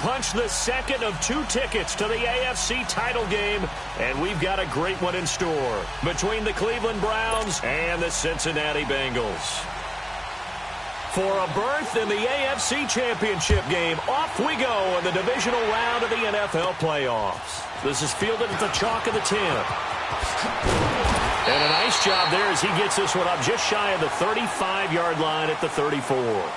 punched the second of 2 tickets to the AFC title game, and we've got a great one in store between the Cleveland Browns and the Cincinnati Bengals. For a berth in the AFC Championship game, off we go in the divisional round of the NFL playoffs. This is fielded at the chalk of the 10. And a nice job there as he gets this one up just shy of the 35-yard line at the 34.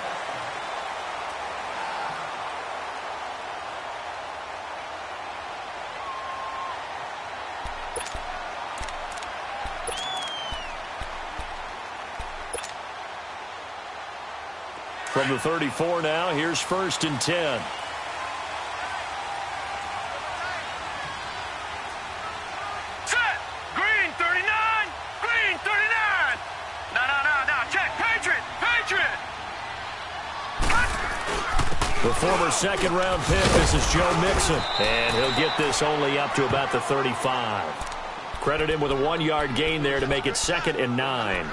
From the 34 now, here's 1st and 10. Set! Green 39! Green 39! No, check! Patriot! The former second-round pick, this is Joe Mixon. And he'll get this only up to about the 35. Credit him with a 1-yard gain there to make it 2nd and 9.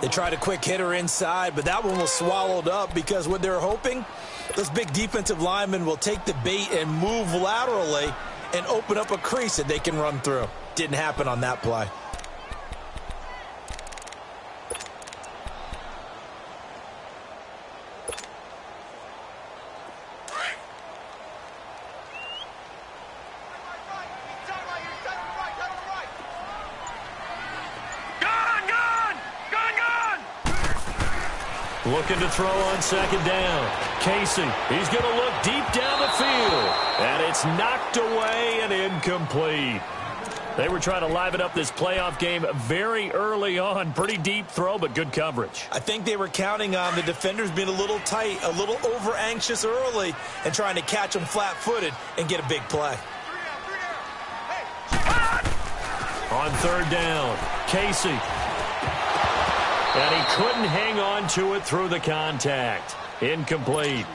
They tried a quick hitter inside, but that one was swallowed up because what they're hoping, this big defensive lineman will take the bait and move laterally and open up a crease that they can run through. Didn't happen on that play. Looking to throw on 2nd down. Casey, he's going to look deep down the field. And it's knocked away and incomplete. They were trying to liven up this playoff game very early on. Pretty deep throw, but good coverage. I think they were counting on the defenders being a little tight, a little over-anxious early, and trying to catch them flat-footed and get a big play. On 3rd down, Casey. And he couldn't hang on to it through the contact. Incomplete.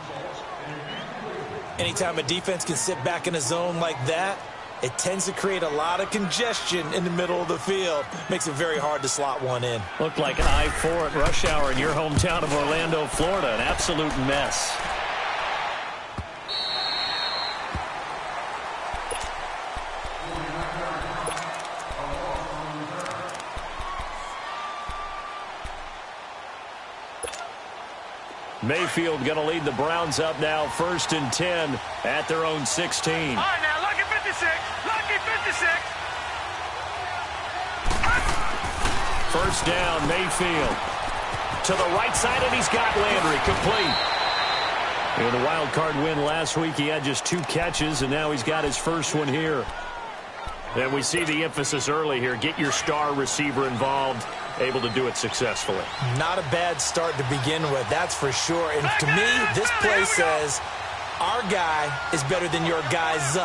Anytime a defense can sit back in a zone like that, it tends to create a lot of congestion in the middle of the field. Makes it very hard to slot one in. Looked like an I-4 at rush hour in your hometown of Orlando, Florida. An absolute mess. Mayfield going to lead the Browns up now, 1st and 10 at their own 16. All right, now, lucky 56. Lucky 56. 1st down, Mayfield. To the right side, and he's got Landry complete. In the wild card win last week, he had just 2 catches, and now he's got his first one here. And we see the emphasis early here. Get your star receiver involved. Able to do it successfully. Not a bad start to begin with, that's for sure. And to me, this play says our guy is better than your guy's.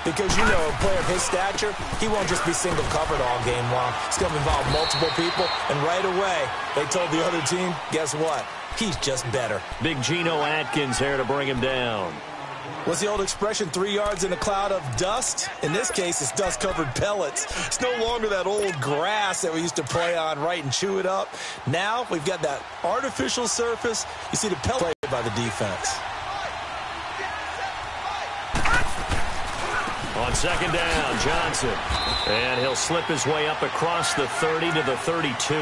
Because, you know, a player of his stature, he won't just be single covered all game long. It's going to involve multiple people. And right away, they told the other team, guess what? He's just better. Big Geno Atkins here to bring him down. What's the old expression, 3 yards in a cloud of dust? In this case, it's dust-covered pellets. It's no longer that old grass that we used to play on, right, and chew it up. Now we've got that artificial surface. You see the pellet played by the defense. On 2nd down, Johnson. And he'll slip his way up across the 30 to the 32.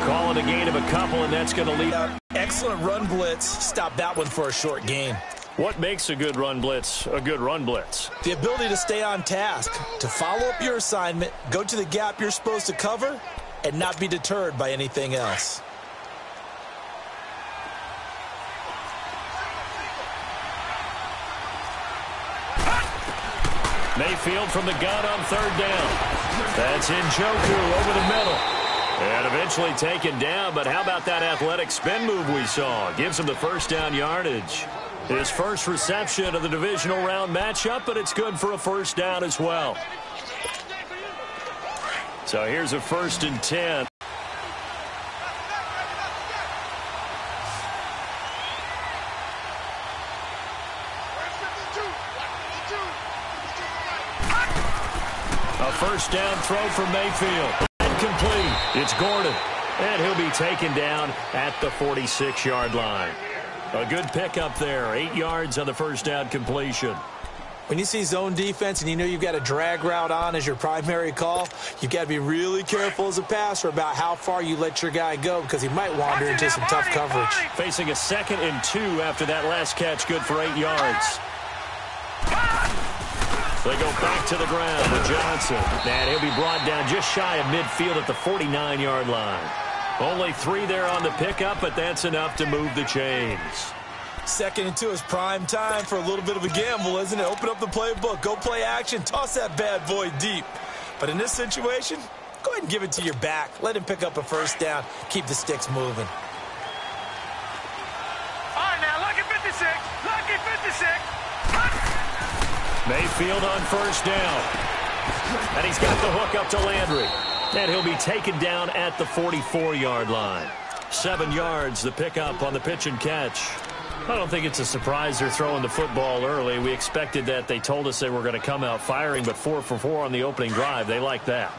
Call it a gain of a couple, and that's going to lead out. Excellent run blitz. Stop that one for a short gain. What makes a good run blitz a good run blitz? The ability to stay on task, to follow up your assignment, go to the gap you're supposed to cover, and not be deterred by anything else. Mayfield from the gun on 3rd down. That's Njoku over the middle. And eventually taken down, but how about that athletic spin move we saw? Gives him the 1st down yardage. His first reception of the divisional round matchup, but it's good for a 1st down as well. So here's a 1st and 10. A 1st down throw from Mayfield. Incomplete. It's Gordon. And he'll be taken down at the 46-yard line. A good pickup there. 8 yards on the first down completion. When you see zone defense and you know you've got a drag route on as your primary call, you've got to be really careful as a passer about how far you let your guy go because he might wander into some tough coverage. Facing a 2nd and 2 after that last catch, good for 8 yards. They go back to the ground with Johnson. And he'll be brought down just shy of midfield at the 49-yard line. Only 3 there on the pickup, but that's enough to move the chains. 2nd and 2 is prime time for a little bit of a gamble, isn't it? Open up the playbook, go play action, toss that bad boy deep. But in this situation, go ahead and give it to your back. Let him pick up a first down. Keep the sticks moving. All right, now, lucky 56. Lucky 56. Mayfield on first down. And he's got the hook up to Landry. And he'll be taken down at the 44-yard line. 7 yards, the pickup on the pitch and catch. I don't think it's a surprise they're throwing the football early. We expected that. They told us they were going to come out firing, but 4 for 4 on the opening drive. They like that.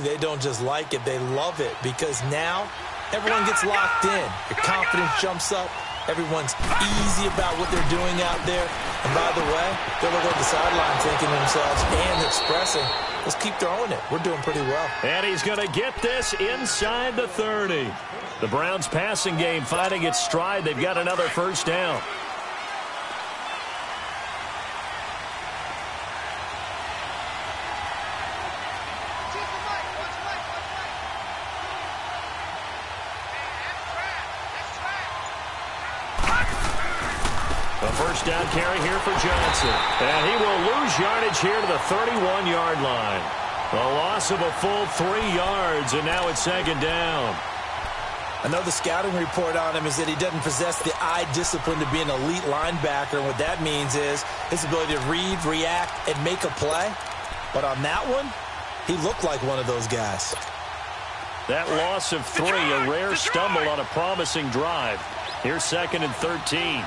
They don't just like it, they love it, because now everyone gets locked in. Your confidence jumps up. Everyone's easy about what they're doing out there. And by the way, they're looking at the sideline thinking to themselves and expressing, let's keep throwing it. We're doing pretty well. And he's going to get this inside the 30. The Browns' passing game finding its stride. They've got another first down. A first down carry here for Johnson. And he will lose yardage here to the 31-yard line. A loss of a full 3 yards, and now it's 2nd down. I know the scouting report on him is that he doesn't possess the eye discipline to be an elite linebacker. And what that means is his ability to read, react, and make a play. But on that one, he looked like one of those guys. That loss of 3, a rare stumble on a promising drive. Here's 2nd and 13.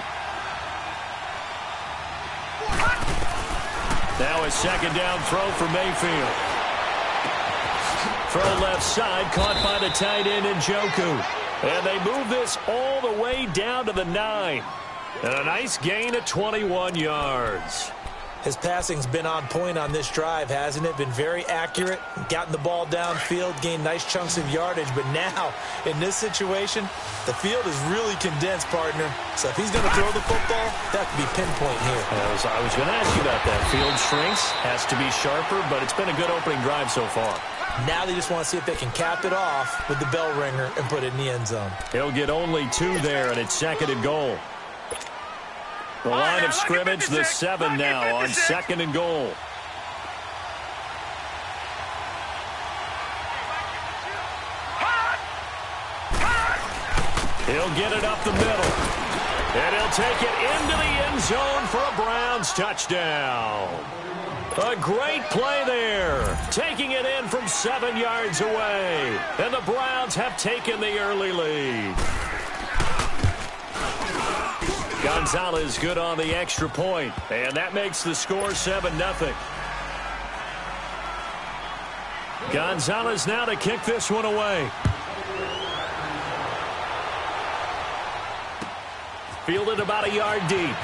Now a 2nd down throw for Mayfield. Throw left side, caught by the tight end Njoku. And they move this all the way down to the 9. And a nice gain of 21 yards. His passing's been on point on this drive, hasn't it? Been very accurate, gotten the ball downfield, gained nice chunks of yardage. But now, in this situation, the field is really condensed, partner. So if he's going to throw the football, that could be pinpoint here. I was going to ask you about that. Field shrinks, has to be sharper, but it's been a good opening drive so far. Now they just want to see if they can cap it off with the bell ringer and put it in the end zone. He'll get only 2 there, and it's 2nd and goal. The line of scrimmage, the 7 now on 2nd and goal. He'll get it up the middle. And he'll take it into the end zone for a Browns touchdown. A great play there, taking it in from 7 yards away. And the Browns have taken the early lead. Gonzalez good on the extra point, and that makes the score 7-0. Gonzalez now to kick this one away. Fielded about a yard deep.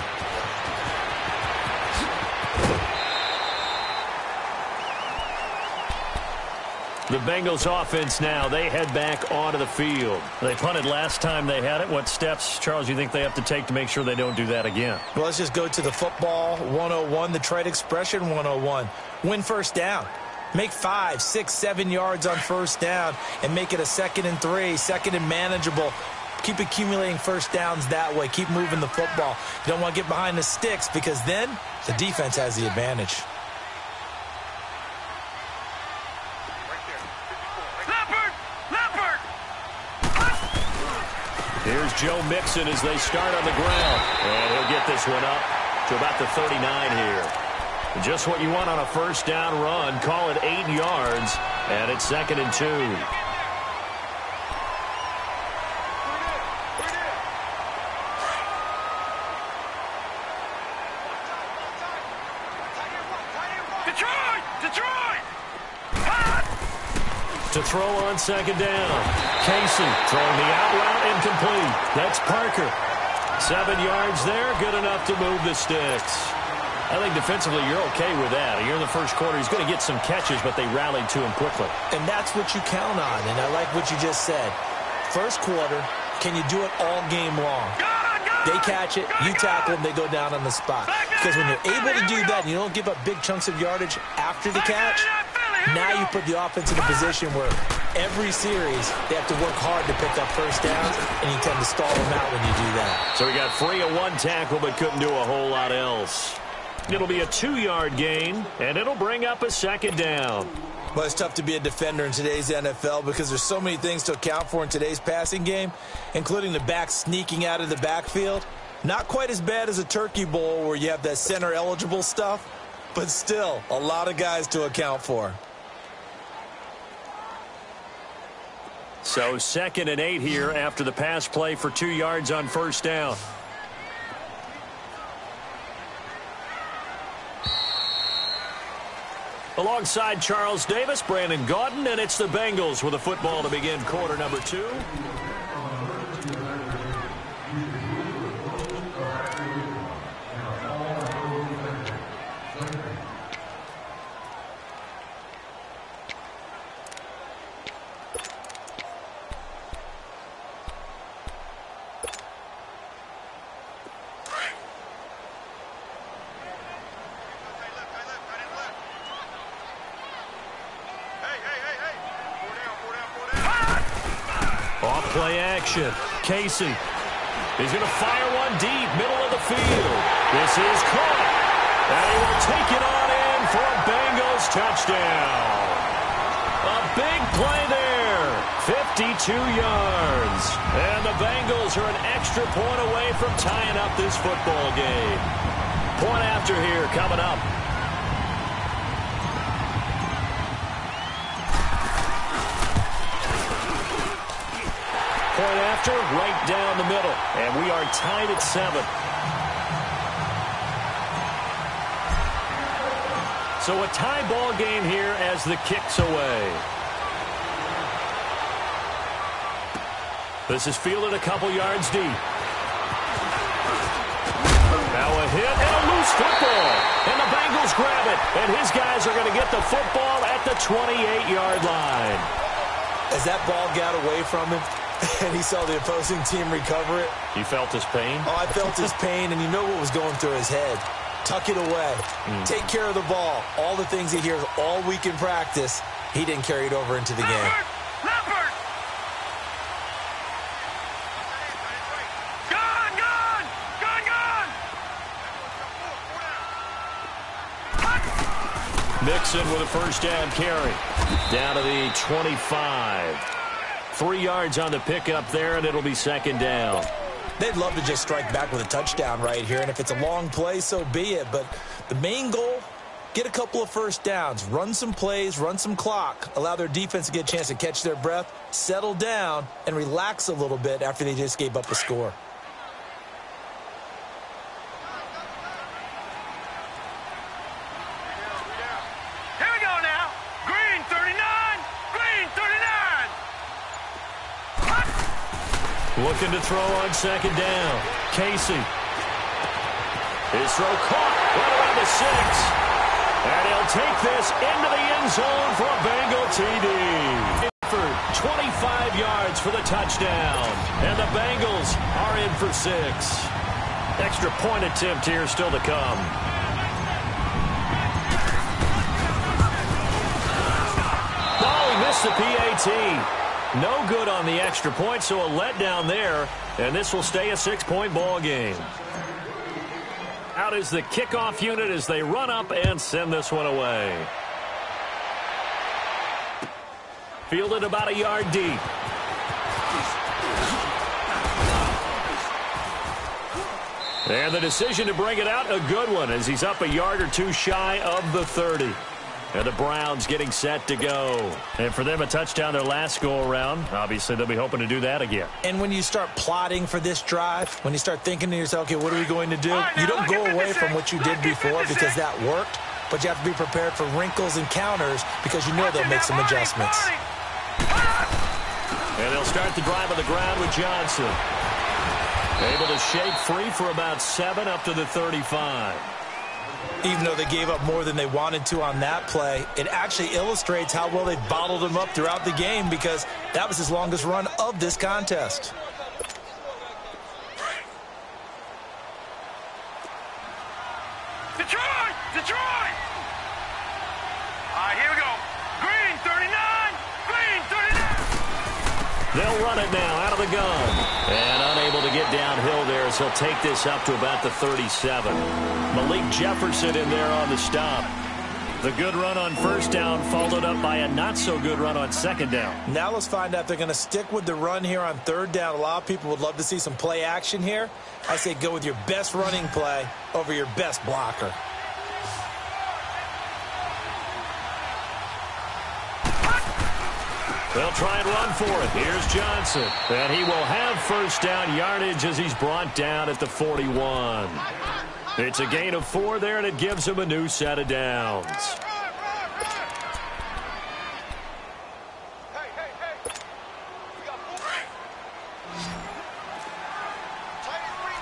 The Bengals offense now, they head back onto the field. They punted last time they had it. What steps, Charles, you think they have to take to make sure they don't do that again? Well, let's just go to the football 101, the trade expression 101. Win first down. Make 5, 6, 7 yards on first down and make it a 2nd and 3, 2nd and manageable. Keep accumulating first downs that way. Keep moving the football. You don't want to get behind the sticks because then the defense has the advantage. Here's Joe Mixon as they start on the ground. And he'll get this one up to about the 39 here. Just what you want on a first down run. Call it 8 yards. And it's 2nd and 2. To throw on 2nd down. Casey throwing the out route incomplete. That's Parker. 7 yards there, good enough to move the sticks. I think defensively you're okay with that. Here in the first quarter, he's going to get some catches, but they rallied to him quickly. And that's what you count on, and I like what you just said. First quarter, can you do it all game long? They catch it, you tackle them, they go down on the spot. Because when you're able to do that and you don't give up big chunks of yardage after the catch, now you put the offense in a position where every series they have to work hard to pick up first downs, and you tend to stall them out when you do that. So he got free of one tackle but couldn't do a whole lot else. It'll be a 2-yard gain, and it'll bring up a second down. Well, it's tough to be a defender in today's NFL because there's so many things to account for in today's passing game, including the back sneaking out of the backfield. Not quite as bad as a turkey bowl where you have that center-eligible stuff, but still a lot of guys to account for. So 2nd and 8 here after the pass play for 2 yards on first down. Alongside Charles Davis, Brandon Gaudin, and it's the Bengals with a football to begin quarter number 2. Play action. Casey. He's going to fire one deep, middle of the field. This is caught. And he will take it on in for a Bengals touchdown. A big play there. 52 yards. And the Bengals are an extra point away from tying up this football game. Point after here coming up. Point after, right down the middle. And we are tied at 7. So a tie ball game here as the kick's away. This is fielded a couple yards deep. Now a hit and a loose football. And the Bengals grab it. And his guys are going to get the football at the 28-yard line. As that ball got away from him, and he saw the opposing team recover it. You felt his pain? Oh, I felt his pain, and you know what was going through his head. Tuck it away. Take care of the ball. All the things he hears all week in practice, he didn't carry it over into the game. Mixon with a first down carry. Down to the 25. 3 yards on the pickup there, and it'll be second down. They'd love to just strike back with a touchdown right here, and if it's a long play, so be it. But the main goal, get a couple of first downs, run some plays, run some clock, allow their defense to get a chance to catch their breath, settle down, and relax a little bit after they just gave up a score. Looking to throw on second down. Casey. His throw caught right around the 6. And he'll take this into the end zone for a Bengal TD. For 25 yards for the touchdown. And the Bengals are in for 6. Extra point attempt here still to come. Oh, he missed the PAT. No good on the extra point, so a letdown there, and this will stay a 6-point ball game. Out is the kickoff unit as they run up and send this one away. Fielded about a yard deep. And the decision to bring it out, a good one, as he's up a yard or two shy of the 30. And the Browns getting set to go. And for them, a touchdown their last go-around. Obviously, they'll be hoping to do that again. And when you start plotting for this drive, when you start thinking to yourself, okay, what are we going to do? You don't go away from what you did before because that worked, but you have to be prepared for wrinkles and counters because you know they'll make some adjustments. And they'll start the drive on the ground with Johnson. Able to shake free for about 7 up to the 35. Even though they gave up more than they wanted to on that play, it actually illustrates how well they bottled him up throughout the game, because that was his longest run of this contest. Detroit! Detroit! All right, here we go. Green 39, green 39. They'll run it now out of the gun. And unable to get downhill there, so he'll take this up to about the 37. Malik Jefferson in there on the stop. The good run on first down followed up by a not-so-good run on second down. Now let's find out if they're going to stick with the run here on third down. A lot of people would love to see some play action here. I say go with your best running play over your best blocker. They'll try and run for it. Here's Johnson. And he will have first down yardage as he's brought down at the 41. It's a gain of 4 there, and it gives him a new set of downs.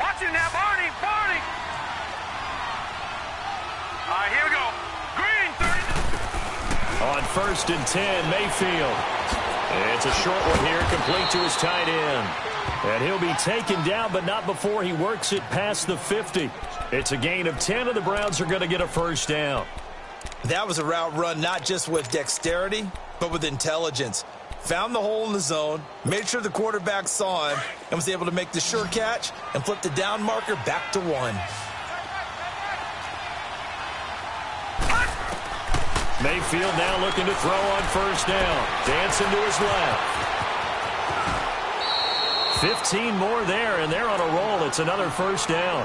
Watch it now, Barney, Barney. All right, here we go. Green 30. On first and 10, Mayfield. It's a short one here, complete to his tight end. And he'll be taken down, but not before he works it past the 50. It's a gain of 10, and the Browns are going to get a first down. That was a route run not just with dexterity, but with intelligence. Found the hole in the zone, made sure the quarterback saw him, and was able to make the sure catch and flip the down marker back to 1. Mayfield now looking to throw on first down. Dancing to his left. 15 more there, and they're on a roll. It's another first down.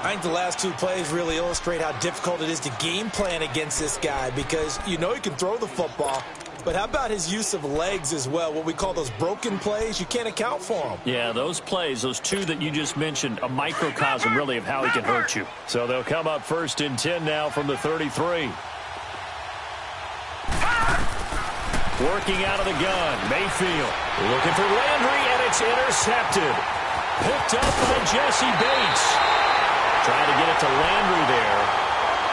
I think the last 2 plays really illustrate how difficult it is to game plan against this guy, because you know he can throw the football, but how about his use of legs as well? What we call those broken plays, you can't account for them. Yeah, those plays, those 2 that you just mentioned, a microcosm really of how he can hurt you. So they'll come up first and 10 now from the 33. Working out of the gun, Mayfield looking for Landry, and it's intercepted. Picked up by Jesse Bates. Trying to get it to Landry there.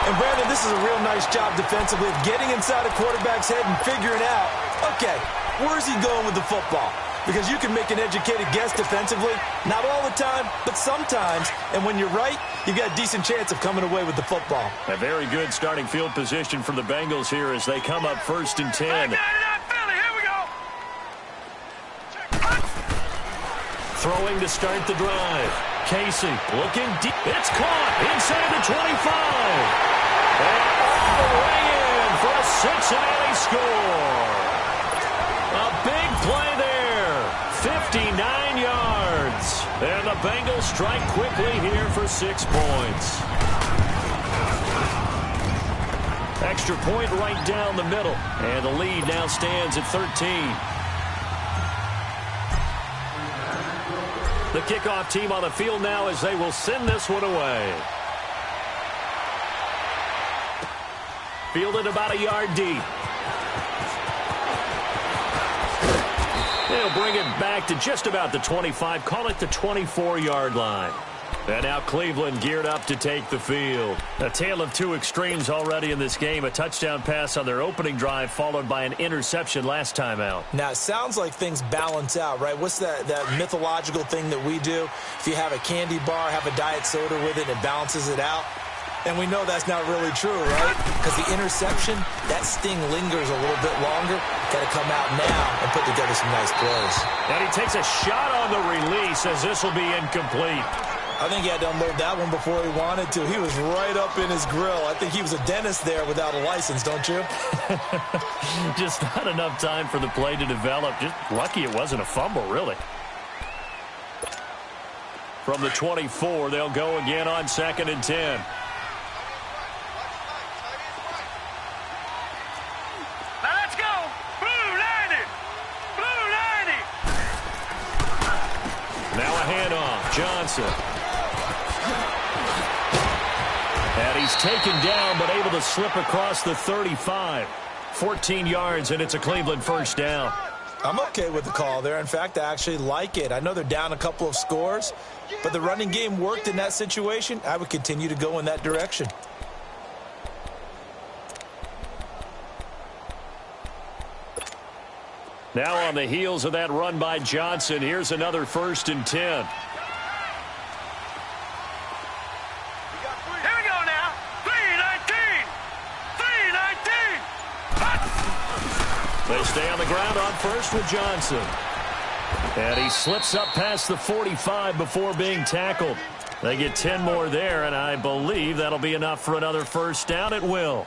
And Brandon, this is a real nice job defensively of getting inside a quarterback's head and figuring out, okay, where's he going with the football? Because you can make an educated guess defensively, not all the time, but sometimes. And when you're right, you've got a decent chance of coming away with the football. A very good starting field position for the Bengals here as they come up first and 10. Throwing to start the drive. Casey looking deep. It's caught inside the 25. And all the way in for a Cincinnati score. A big play there. 59 yards. And the Bengals strike quickly here for 6 points. Extra point right down the middle. And the lead now stands at 13. The kickoff team on the field now as they will send this one away. Fielded about a yard deep. They'll bring it back to just about the 25. Call it the 24-yard line. And now Cleveland geared up to take the field. A tale of 2 extremes already in this game. A touchdown pass on their opening drive followed by an interception last time out. Now, it sounds like things balance out, right? What's that mythological thing that we do? If you have a candy bar, have a diet soda with it, it balances it out. And we know that's not really true, right? Because the interception, that sting lingers a little bit longer. Got to come out now and put together some nice plays. And he takes a shot on the release as this will be incomplete. I think he had to unload that one before he wanted to. He was right up in his grill. I think he was a dentist there without a license, don't you? Just not enough time for the play to develop. Just lucky it wasn't a fumble, really. From the 24, they'll go again on 2nd and 10. Now let's go. Blue 90. Blue 90. Now a handoff. Johnson. And he's taken down, but able to slip across the 35. 14 yards, and it's a Cleveland first down. I'm okay with the call there. In fact, I actually like it. I know they're down a couple of scores, but the running game worked in that situation. I would continue to go in that direction. Now on the heels of that run by Johnson, here's another 1st and 10. Here we go now. 3-19. 3-19. They stay on the ground on first with Johnson. And he slips up past the 45 before being tackled. They get 10 more there, and I believe that'll be enough for another 1st down at will.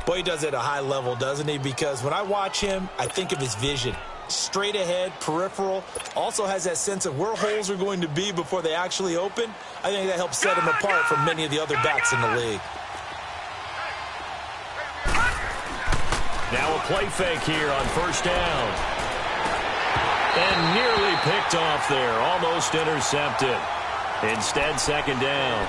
Boy, he does it at a high level, doesn't he? Because when I watch him, I think of his vision. Straight ahead, peripheral, also has that sense of where holes are going to be before they actually open. I think that helps set him apart from many of the other backs in the league. Now a play fake here on 1st down. And nearly picked off there, almost intercepted. Instead, 2nd down.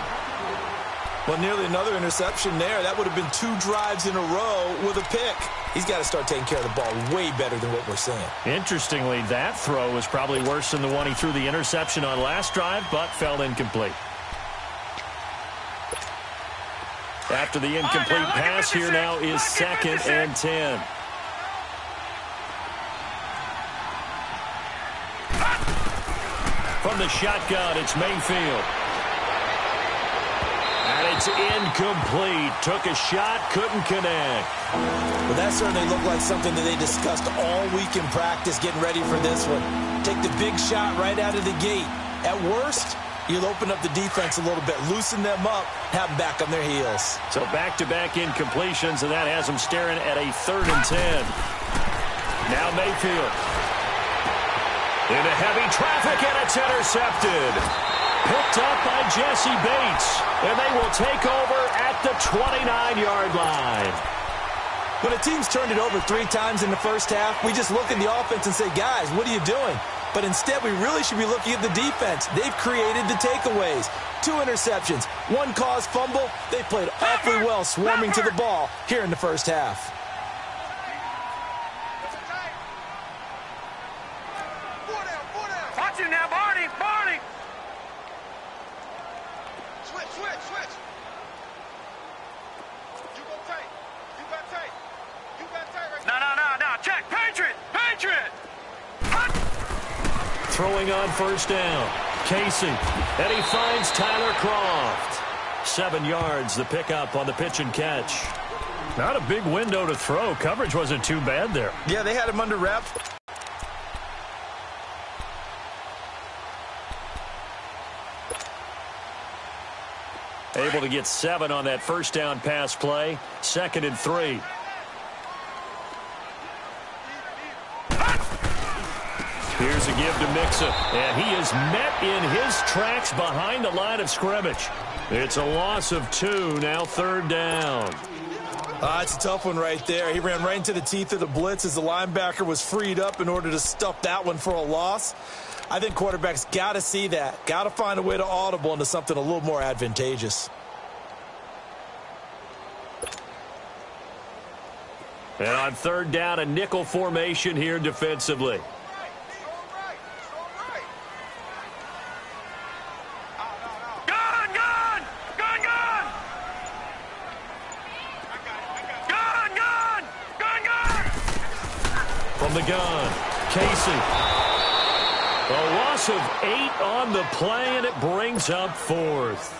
Well, nearly another interception there. That would have been 2 drives in a row with a pick. He's got to start taking care of the ball way better than what we're seeing. Interestingly, that throw was probably worse than the one he threw the interception on last drive, but fell incomplete. After the incomplete pass, here now is 2nd and 10. From the shotgun, it's Mayfield. And it's incomplete. Took a shot, couldn't connect. Well, that certainly looked like something that they discussed all week in practice, getting ready for this one. Take the big shot right out of the gate. At worst, you'll open up the defense a little bit, loosen them up, have them back on their heels. So back-to-back incompletions, and that has them staring at a 3rd and 10. Now Mayfield. Into heavy traffic, and it's intercepted. Picked up by Jesse Bates, and they will take over at the 29-yard line. When a team's turned it over 3 times in the first half, we just look at the offense and say, guys, what are you doing? But instead, we really should be looking at the defense. They've created the takeaways. 2 interceptions, 1 caused fumble. They played awfully well swarming to the ball here in the first half. Watch it now, Barney. Barney. Switch. You go tight. You got tight. You got tight right now. No. Check. Patriot. Throwing on 1st down. Casey. And he finds Tyler Croft. 7 yards, the pickup on the pitch and catch. Not a big window to throw. Coverage wasn't too bad there. Yeah, they had him under wraps. Able to get 7 on that 1st down pass play. 2nd and 3. Here's a give to Mixon, and he is met in his tracks behind the line of scrimmage. It's a loss of 2, now 3rd down. It's a tough one right there. He ran right into the teeth of the blitz as the linebacker was freed up in order to stuff that one for a loss. I think quarterbacks got to see that. Got to find a way to audible into something a little more advantageous. And on 3rd down, a nickel formation here defensively. From the gun, Casey. A loss of 8 on the play, and it brings up 4th.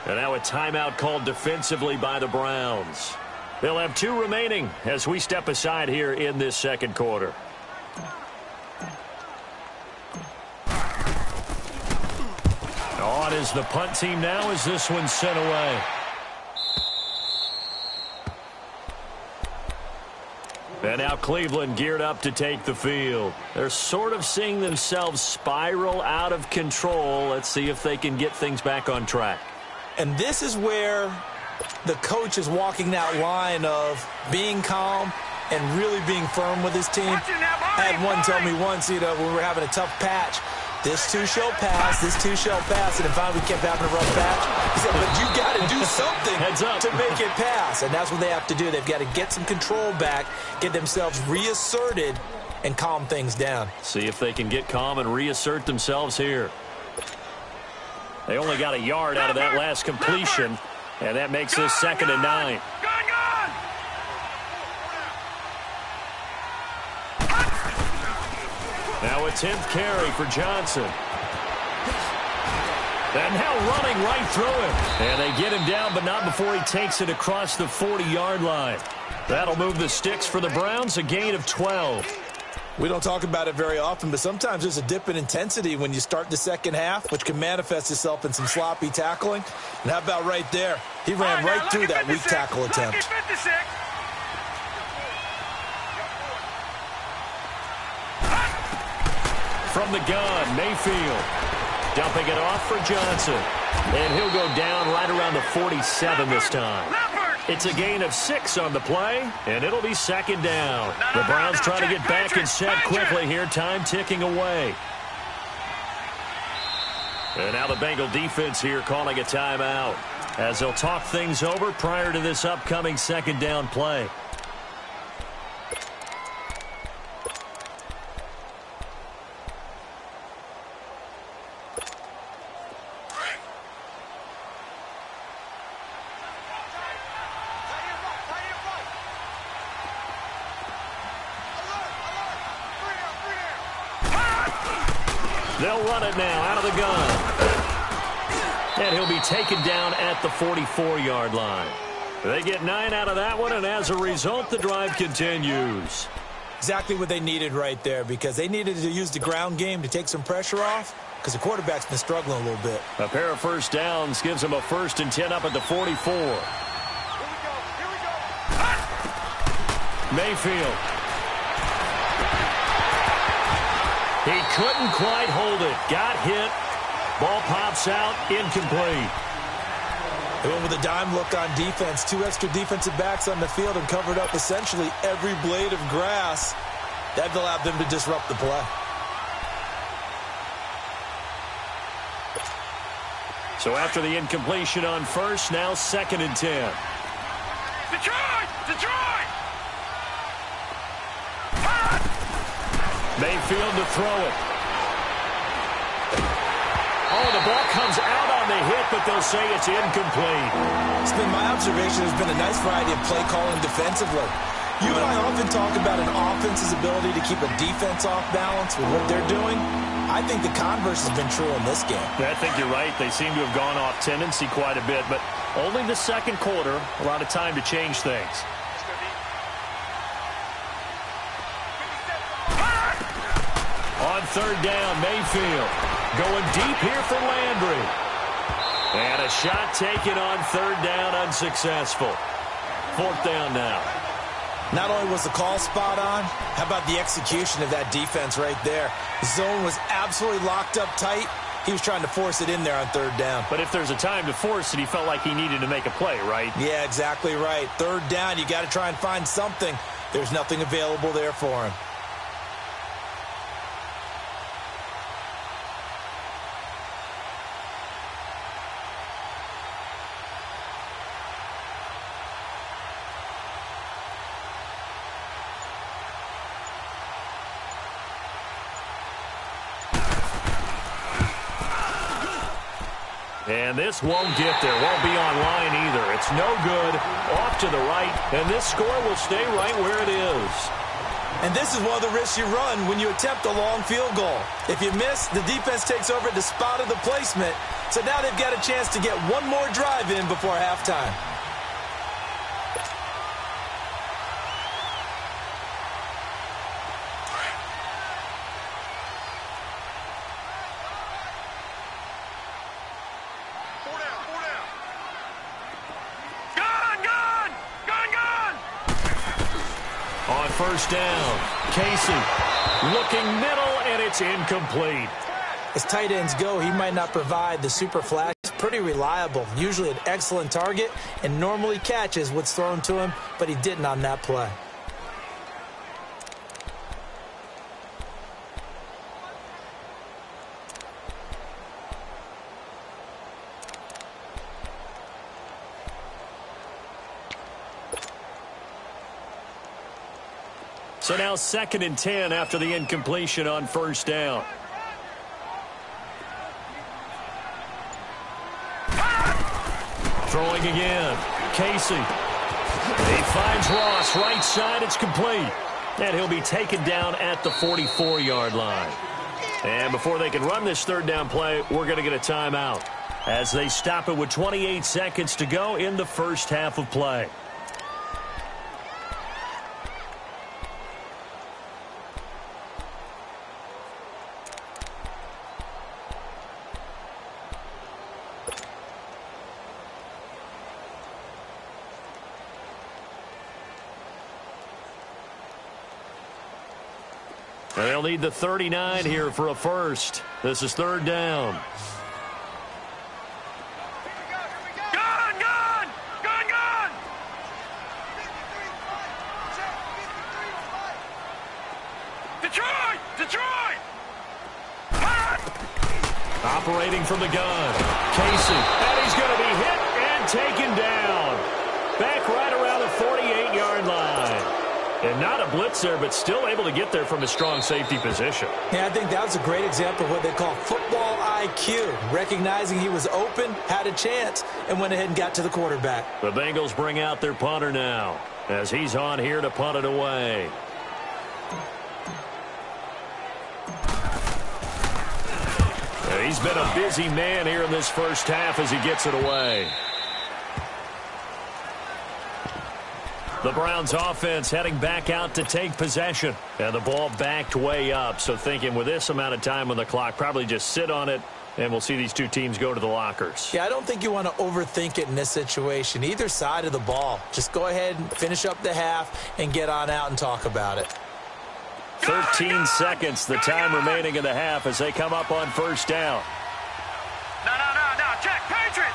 And now a timeout called defensively by the Browns. They'll have 2 remaining as we step aside here in this 2nd quarter. On is the punt team now as this one's sent away. And now Cleveland geared up to take the field. They're sort of seeing themselves spiral out of control. Let's see if they can get things back on track. And this is where the coach is walking that line of being calm and really being firm with his team. I had one tell me once, when we were having a tough patch, this too shall pass, this too shall pass, and then finally we kept having a rough patch. He said, but you got to do something to make it pass, and that's what they have to do. They've got to get some control back, get themselves reasserted, and calm things down. See if they can get calm and reassert themselves here. They only got a yard out of that last completion, and that makes this 2nd and 9. Now a 10th carry for Johnson. And now running right through him. And they get him down, but not before he takes it across the 40-yard line. That'll move the sticks for the Browns, a gain of 12. We don't talk about it very often, but sometimes there's a dip in intensity when you start the second half, which can manifest itself in some sloppy tackling. And how about right there? He ran right through that weak tackle attempt. From the gun, Mayfield. Dumping it off for Johnson. And he'll go down right around the 47 this time. It's a gain of 6 on the play, and it'll be 2nd down. The Browns trying to get back and set quickly here, time ticking away. And now the Bengal defense here calling a timeout as they'll talk things over prior to this upcoming 2nd down play. They'll run it now out of the gun. And he'll be taken down at the 44-yard line. They get 9 out of that one, and as a result, the drive continues. Exactly what they needed right there, because they needed to use the ground game to take some pressure off, because the quarterback's been struggling a little bit. A pair of first downs gives them a 1st and 10 up at the 44. Here we go. Mayfield. He couldn't quite hold it. Got hit. Ball pops out. Incomplete. They went with a dime look on defense. 2 extra defensive backs on the field and covered up essentially every blade of grass. That allowed them to disrupt the play. So after the incompletion on first, now 2nd and 10. Detroit! Mayfield to throw it. Oh, the ball comes out on the hit, but they'll say it's incomplete. It's been my observation. There's been a nice variety of play calling defensively. You and I often talk about an offense's ability to keep a defense off balance with what they're doing. I think the converse has been true in this game. I think you're right. They seem to have gone off tendency quite a bit, but only the 2nd quarter, a lot of time to change things. On 3rd down, Mayfield going deep here for Landry. And a shot taken on 3rd down, unsuccessful. 4th down now. Not only was the call spot on, how about the execution of that defense right there? The zone was absolutely locked up tight. He was trying to force it in there on 3rd down. But if there's a time to force it, he felt like he needed to make a play, right? Yeah, exactly right. 3rd down, you got to try and find something. There's nothing available there for him. And this won't get there, won't be online either. It's no good, off to the right, and this score will stay right where it is. And this is one of the risks you run when you attempt a long field goal. If you miss, the defense takes over at the spot of the placement, so now they've got a chance to get one more drive in before halftime. On 1st down, Casey looking middle, and it's incomplete. As tight ends go, he might not provide the super flash. He's pretty reliable, usually an excellent target, and normally catches what's thrown to him, but he didn't on that play. So now 2nd and 10 after the incompletion on first down. Throwing again. Casey. He finds Ross right side. It's complete. And he'll be taken down at the 44-yard line. And before they can run this 3rd down play, we're going to get a timeout as they stop it with 28 seconds to go in the first half of play. They'll need the 39 here for a first. This is 3rd down. Gun! Detroit! Operating from the gun. Casey. And he's going to be hit and taken down. Back right around the 48-yard line. And not a blitz there, but still able to get there from a strong safety position. Yeah, I think that was a great example of what they call football IQ. Recognizing he was open, had a chance, and went ahead and got to the quarterback. The Bengals bring out their punter now as he's on here to punt it away. And he's been a busy man here in this first half as he gets it away. The Browns offense heading back out to take possession. And the ball backed way up. So thinking with this amount of time on the clock, probably just sit on it, and we'll see these two teams go to the lockers. Yeah, I don't think you want to overthink it in this situation. Either side of the ball. Just go ahead and finish up the half and get on out and talk about it. 13 seconds, the time remaining in the half as they come up on first down. No. Check. Patriot!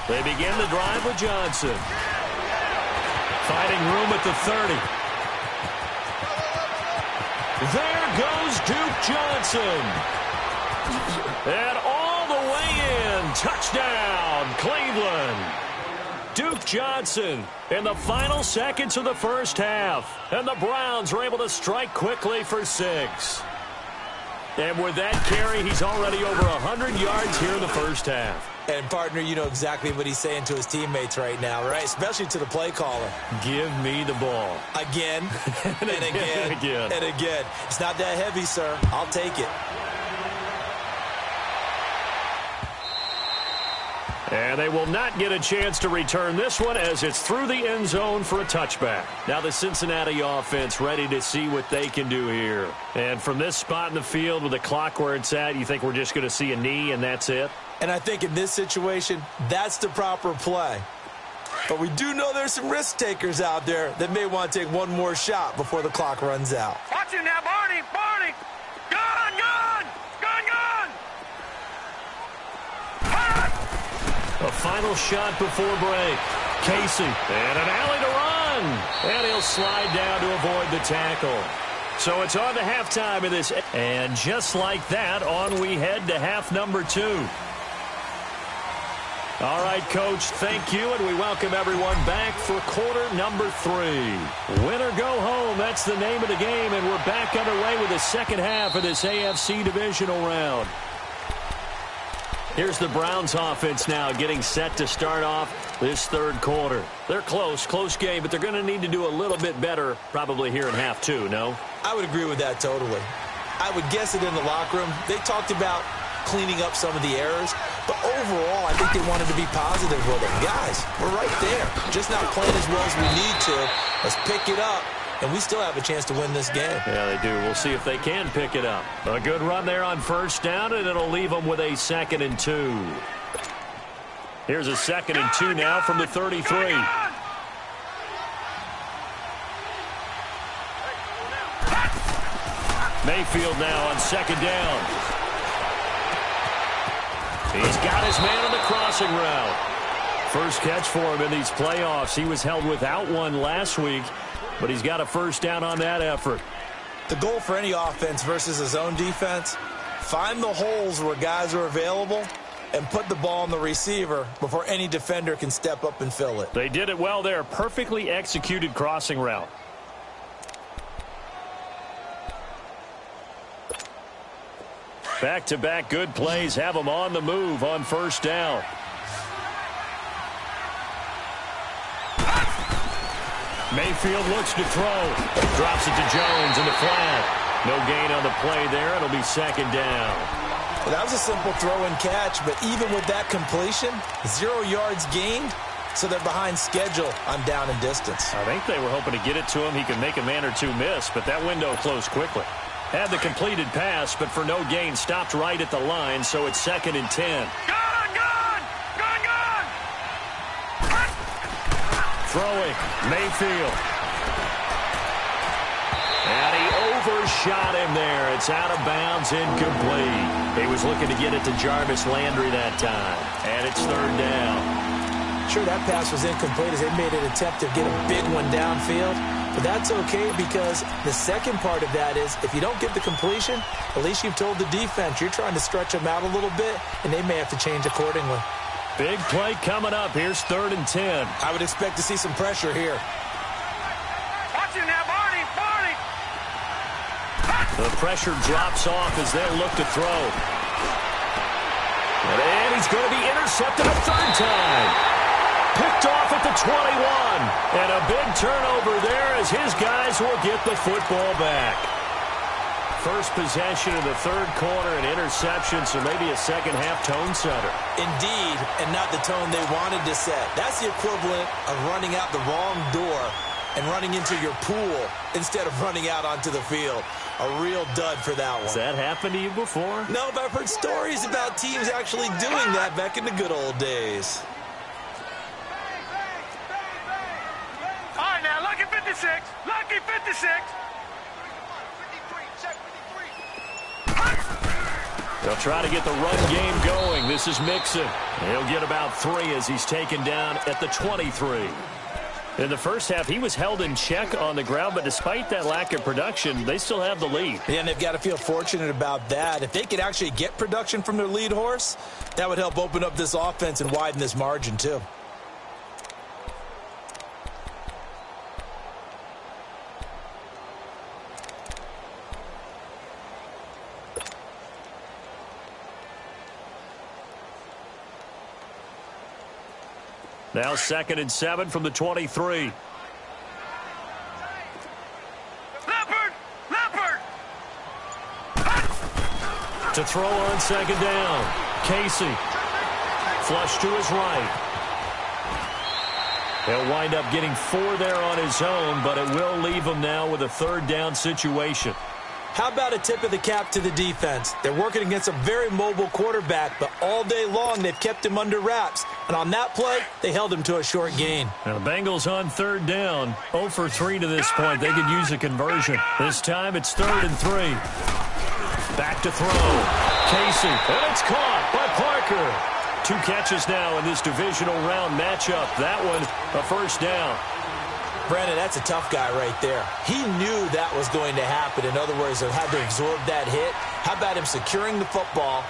They begin the drive with Johnson. Finding room at the 30. There goes Duke Johnson. And all the way in. Touchdown, Cleveland. Duke Johnson in the final seconds of the first half. And the Browns are able to strike quickly for 6. And with that carry, he's already over 100 yards here in the first half. And, partner, you know exactly what he's saying to his teammates right now, right? Especially to the play caller. Give me the ball. Again, and again, and again. It's not that heavy, sir. I'll take it. And they will not get a chance to return this one as it's through the end zone for a touchback. Now the Cincinnati offense ready to see what they can do here. And from this spot in the field with the clock where it's at, you think we're just going to see a knee and that's it? And I think in this situation, that's the proper play. But we do know there's some risk takers out there that may want to take one more shot before the clock runs out. Watch him now, Barney! Gun! A final shot before break. Casey, and an alley to run. And he'll slide down to avoid the tackle. So it's on to halftime of this. And just like that, on we head to half number 2. All right, Coach, thank you, and we welcome everyone back for quarter number 3. Win or go home, that's the name of the game, and we're back underway with the second half of this AFC divisional round. Here's the Browns offense now getting set to start off this third quarter. They're close game, but they're going to need to do a little bit better probably here in half 2, no? I would agree with that totally. I would guess it in the locker room. They talked about cleaning up some of the errors, but overall, I think they wanted to be positive with it. Guys, we're right there. Just not playing as well as we need to. Let's pick it up. And we still have a chance to win this game. Yeah, they do. We'll see if they can pick it up. A good run there on first down, and it'll leave them with a 2nd and 2. Here's a 2nd and 2 now from the 33. Mayfield now on 2nd down. He's got his man on the crossing route. First catch for him in these playoffs. He was held without one last week, but he's got a first down on that effort. The goal for any offense versus a zone defense, find the holes where guys are available and put the ball on the receiver before any defender can step up and fill it. They did it well there. Perfectly executed crossing route. Back-to-back good plays have them on the move on first down. Mayfield looks to throw. Drops it to Jones in the flat. No gain on the play there. It'll be second down. Well, that was a simple throw and catch, but even with that completion, 0 yards gained, so they're behind schedule on down and distance. I think they were hoping to get it to him. He could make a man or two miss, but that window closed quickly. Had the completed pass, but for no gain, stopped right at the line, so it's 2nd and 10. Throwing, Mayfield. And he overshot him there. It's out of bounds, incomplete. He was looking to get it to Jarvis Landry that time. And it's 3rd down. Sure, that pass was incomplete as they made an attempt to get a big one downfield. But that's okay because the second part of that is if you don't get the completion, at least you've told the defense you're trying to stretch them out a little bit, and they may have to change accordingly. Big play coming up. Here's 3rd and 10. I would expect to see some pressure here. Watch it now, Barney! Barney! The pressure drops off as they'll look to throw. And he's going to be intercepted a 3rd time. Picked off at the 21. And a big turnover there as his guys will get the football back. First possession of the 3rd quarter, an interception, so maybe a second-half tone setter. Indeed, and not the tone they wanted to set. That's the equivalent of running out the wrong door and running into your pool instead of running out onto the field. A real dud for that one. Has that happened to you before? No, but I've heard stories about teams actually doing that back in the good old days. All right, now, lucky 56. Lucky 56. They'll try to get the run game going. This is Mixon. He'll get about 3 as he's taken down at the 23. In the first half, he was held in check on the ground, but despite that lack of production, they still have the lead. Yeah, and they've got to feel fortunate about that. If they could actually get production from their lead horse, that would help open up this offense and widen this margin, too. Now 2nd and 7 from the 23. Leopard! Leopard! To throw on 2nd down. Casey. Flush to his right. He'll wind up getting 4 there on his own, but it will leave him now with a 3rd down situation. How about a tip of the cap to the defense? They're working against a very mobile quarterback, but all day long they've kept him under wraps. And on that play, they held him to a short gain. Now the Bengals on 3rd down. 0 for 3 to this point. They could use a conversion. This time it's 3rd and 3. Back to throw. Casey. And it's caught by Parker. 2 catches now in this divisional round matchup. That one a 1st down. Brandon, that's a tough guy right there. He knew that was going to happen. In other words, he had to absorb that hit. How about him securing the football,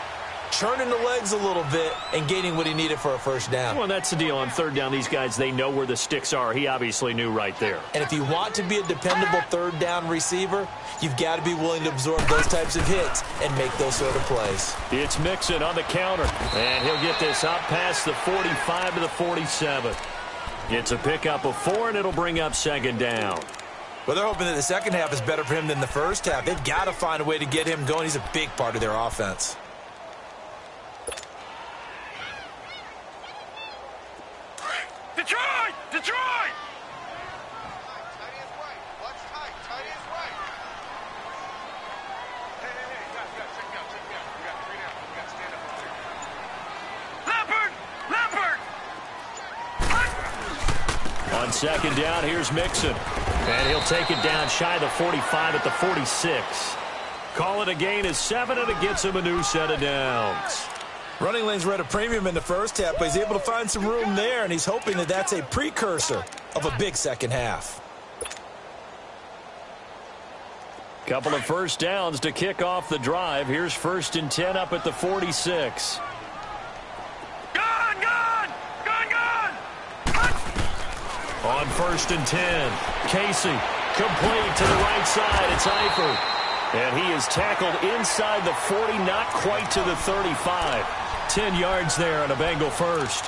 churning the legs a little bit, and gaining what he needed for a 1st down? Well, that's the deal. On 3rd down, these guys, they know where the sticks are. He obviously knew right there. And if you want to be a dependable 3rd down receiver, you've got to be willing to absorb those types of hits and make those sort of plays. It's Mixon on the counter, and he'll get this up past the 45 to the 47. It's a pickup of 4, and it'll bring up 2nd down. Well, they're hoping that the second half is better for him than the first half. They've got to find a way to get him going. He's a big part of their offense. Detroit! Detroit! Leopard! Leopard! On 2nd down, here's Mixon. And he'll take it down shy of the 45 at the 46. Call it a gain of 7, and it gets him a new set of downs. Running lanes were at a premium in the first half, but he's able to find some room there, and he's hoping that that's a precursor of a big second half. Couple of 1st downs to kick off the drive. Here's 1st and 10 up at the 46. On 1st and 10, Casey, complete to the right side. It's Eifert. And he is tackled inside the 40, not quite to the 35. 10 yards there on a Bengal first.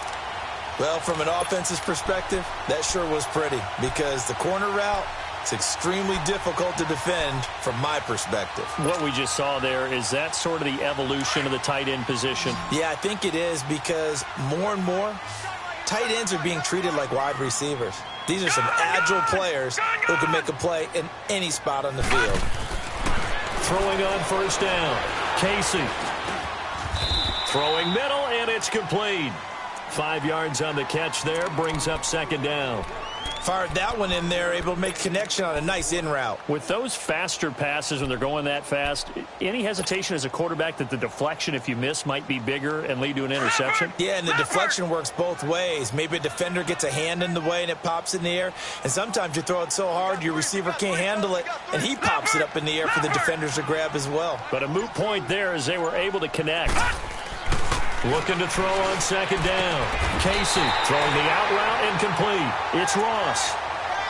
Well, from an offense's perspective, that sure was pretty because the corner route, it's extremely difficult to defend from my perspective. What we just saw there, is that sort of the evolution of the tight end position? Yeah, I think it is because more and more, tight ends are being treated like wide receivers. These are some agile players who can make a play in any spot on the field. Throwing on 1st down, Casey. Throwing middle, and it's complete. 5 yards on the catch there, brings up 2nd down. Fired that one in there, able to make connection on a nice in route. With those faster passes when they're going that fast, any hesitation as a quarterback that the deflection, if you miss, might be bigger and lead to an interception? Yeah, and the deflection works both ways. Maybe a defender gets a hand in the way and it pops in the air. And sometimes you throw it so hard your receiver can't handle it, and he pops it up in the air for the defenders to grab as well. But a moot point there as they were able to connect. Looking to throw on 2nd down. Casey throwing the out route incomplete. It's Ross.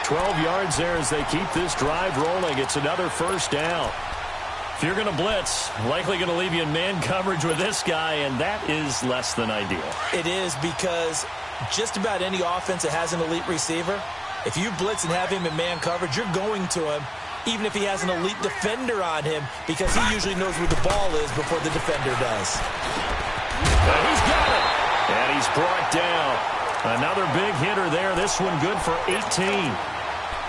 12 yards there as they keep this drive rolling. It's another 1st down. If you're going to blitz, likely going to leave you in man coverage with this guy, and that is less than ideal. It is because just about any offense that has an elite receiver, if you blitz and have him in man coverage, you're going to him, even if he has an elite defender on him, because he usually knows where the ball is before the defender does. And he's got it. And he's brought down. Another big hitter there. This one good for 18.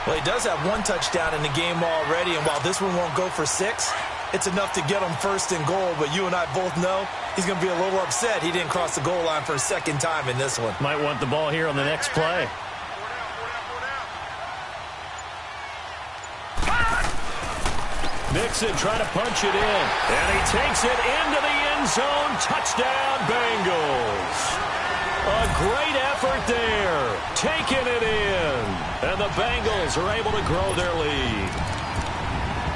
Well, he does have 1 touchdown in the game already, and while this one won't go for 6, it's enough to get him 1st and goal. But you and I both know he's going to be a little upset he didn't cross the goal line for a 2nd time in this one. Might want the ball here on the next play. Mixon trying to punch it in. And he takes it into the end zone. Touchdown, Bengals. A great effort there. Taking it in. And the Bengals are able to grow their lead.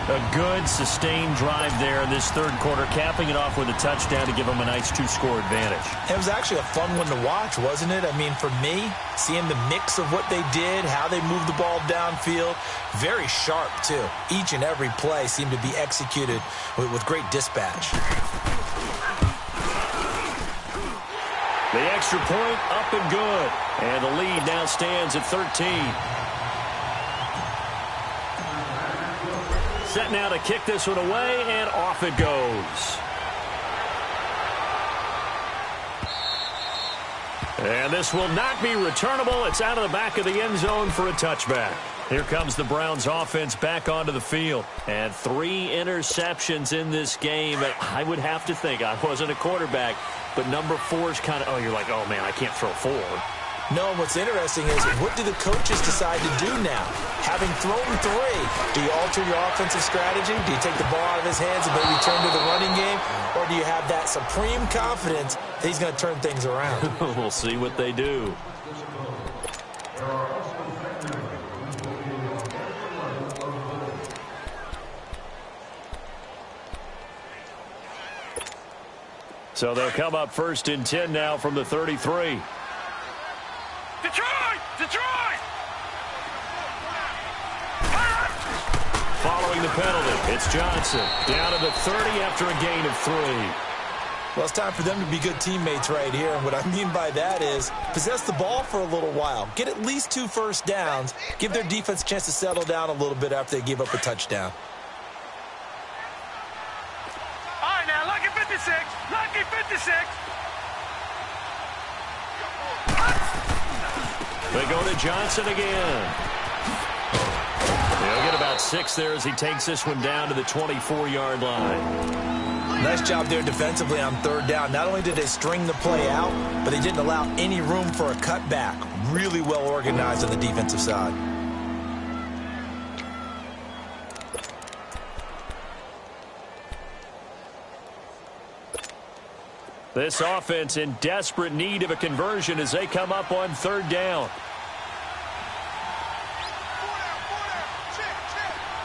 A good, sustained drive there in this 3rd quarter, capping it off with a touchdown to give them a nice 2-score advantage. It was actually a fun one to watch, wasn't it? I mean, for me, seeing the mix of what they did, how they moved the ball downfield, very sharp, too. Each and every play seemed to be executed with great dispatch. The extra point up and good. And the lead now stands at 13. Set now to kick this one away, and off it goes. And this will not be returnable. It's out of the back of the end zone for a touchback. Here comes the Browns offense back onto the field. And 3 interceptions in this game. I would have to think, I wasn't a quarterback, but number 4 is kind of, oh, you're like, oh, man, I can't throw 4. No, what's interesting is what do the coaches decide to do now? Having thrown 3, do you alter your offensive strategy? Do you take the ball out of his hands and maybe turn to the running game? Or do you have that supreme confidence that he's going to turn things around? We'll see what they do. So they'll come up 1st and 10 now from the 33. Detroit! Detroit! Following the penalty, it's Johnson. Down to the 30 after a gain of 3. Well, it's time for them to be good teammates right here. And what I mean by that is possess the ball for a little while. Get at least 2 first downs. Give their defense a chance to settle down a little bit after they give up a touchdown. All right, now, lucky 56. Lucky 56. They go to Johnson again. He'll get about 6 there as he takes this one down to the 24-yard line. Nice job there defensively on 3rd down. Not only did they string the play out, but they didn't allow any room for a cutback. Really well organized on the defensive side. This offense in desperate need of a conversion as they come up on 3rd down.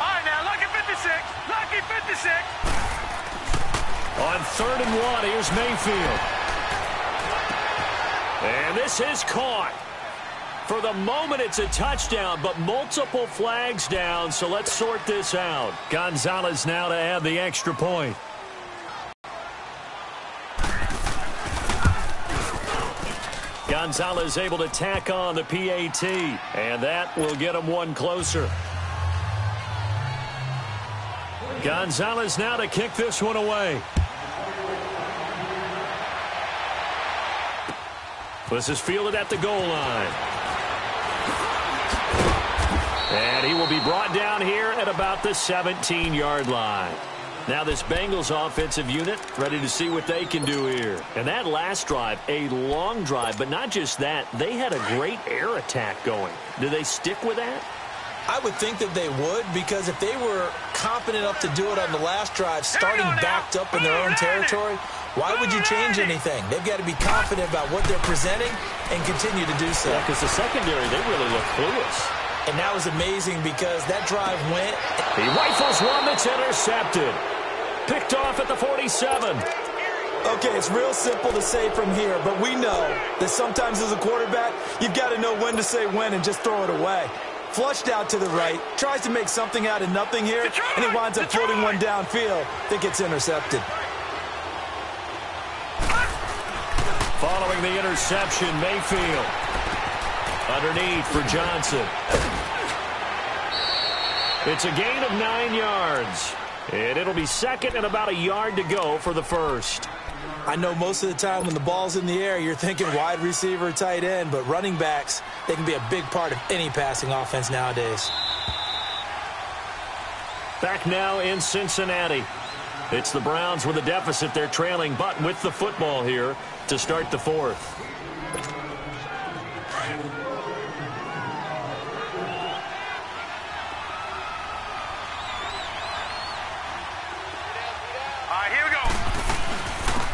All right, now, lucky 56. Lucky 56. On 3rd and 1, here's Mayfield. And this is caught For the moment, it's a touchdown, but multiple flags down, so let's sort this out. Gonzalez now to add the extra point. Gonzalez able to tack on the PAT, and that will get him one closer. Gonzalez now to kick this one away. This is fielded at the goal line. And he will be brought down here at about the 17-yard line. Now this Bengals offensive unit ready to see what they can do here. And that last drive, a long drive, but not just that. They had a great air attack going. Do they stick with that? I would think that they would, because if they were confident enough to do it on the last drive, starting backed up in their own territory, why would you change anything? They've got to be confident about what they're presenting and continue to do so. Yeah, because the secondary, they really look clueless. And that was amazing because that drive went. He rifles one that's intercepted. Picked off at the 47. Okay, it's real simple to say from here, but we know that sometimes as a quarterback, you've got to know when to say when and just throw it away. Flushed out to the right, tries to make something out of nothing here, and he winds up floating one downfield that gets intercepted. Following the interception, Mayfield. Underneath for Johnson. It's a gain of 9 yards. And it'll be second and about a yard to go for the first. I know most of the time when the ball's in the air, you're thinking wide receiver, tight end, but running backs, they can be a big part of any passing offense nowadays. Back now in Cincinnati. It's the Browns with a deficit. They're trailing, but with the football here to start the fourth.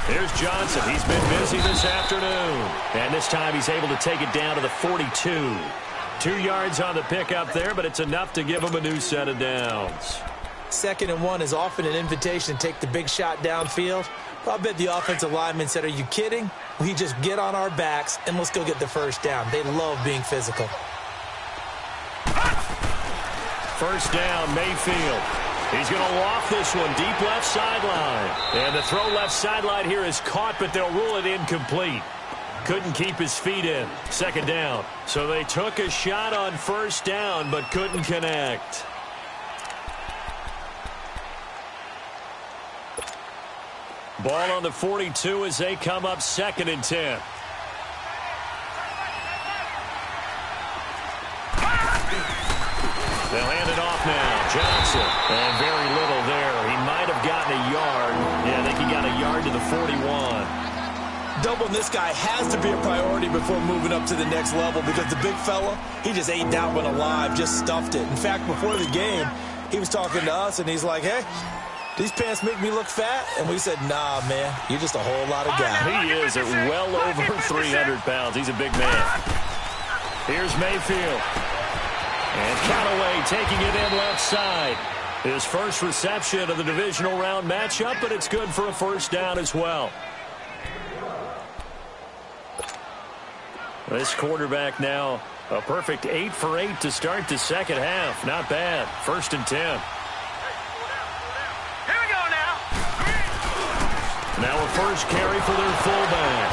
Here's Johnson. He's been busy this afternoon. And this time he's able to take it down to the 42. 2 yards on the pickup there, but it's enough to give him a new set of downs. 2nd and 1 is often an invitation to take the big shot downfield. I bet the offensive lineman said, are you kidding? We just get on our backs and let's go get the first down. They love being physical. First down, Mayfield. He's going to loft this one deep left sideline. And the throw left sideline here is caught, but they'll rule it incomplete. Couldn't keep his feet in. 2nd down. So they took a shot on first down, but couldn't connect. Ball on the 42 as they come up 2nd and 10. They'll hand it off now. Johnson. And very little there. He might have gotten a yard. Yeah, I think he got a yard to the 41. Doubling this guy has to be a priority before moving up to the next level because the big fella, he just ate that one alive, just stuffed it. In fact, before the game, he was talking to us, and he's like, hey, these pants make me look fat? And we said, nah, man, you're just a whole lot of guy. He is at well over 300 pounds. He's a big man. Here's Mayfield. And Callaway taking it in left side. His first reception of the divisional round matchup, but it's good for a first down as well. This quarterback now a perfect 8 for 8 to start the second half. Not bad. 1st and 10. Here we go now. Now a first carry for their fullback.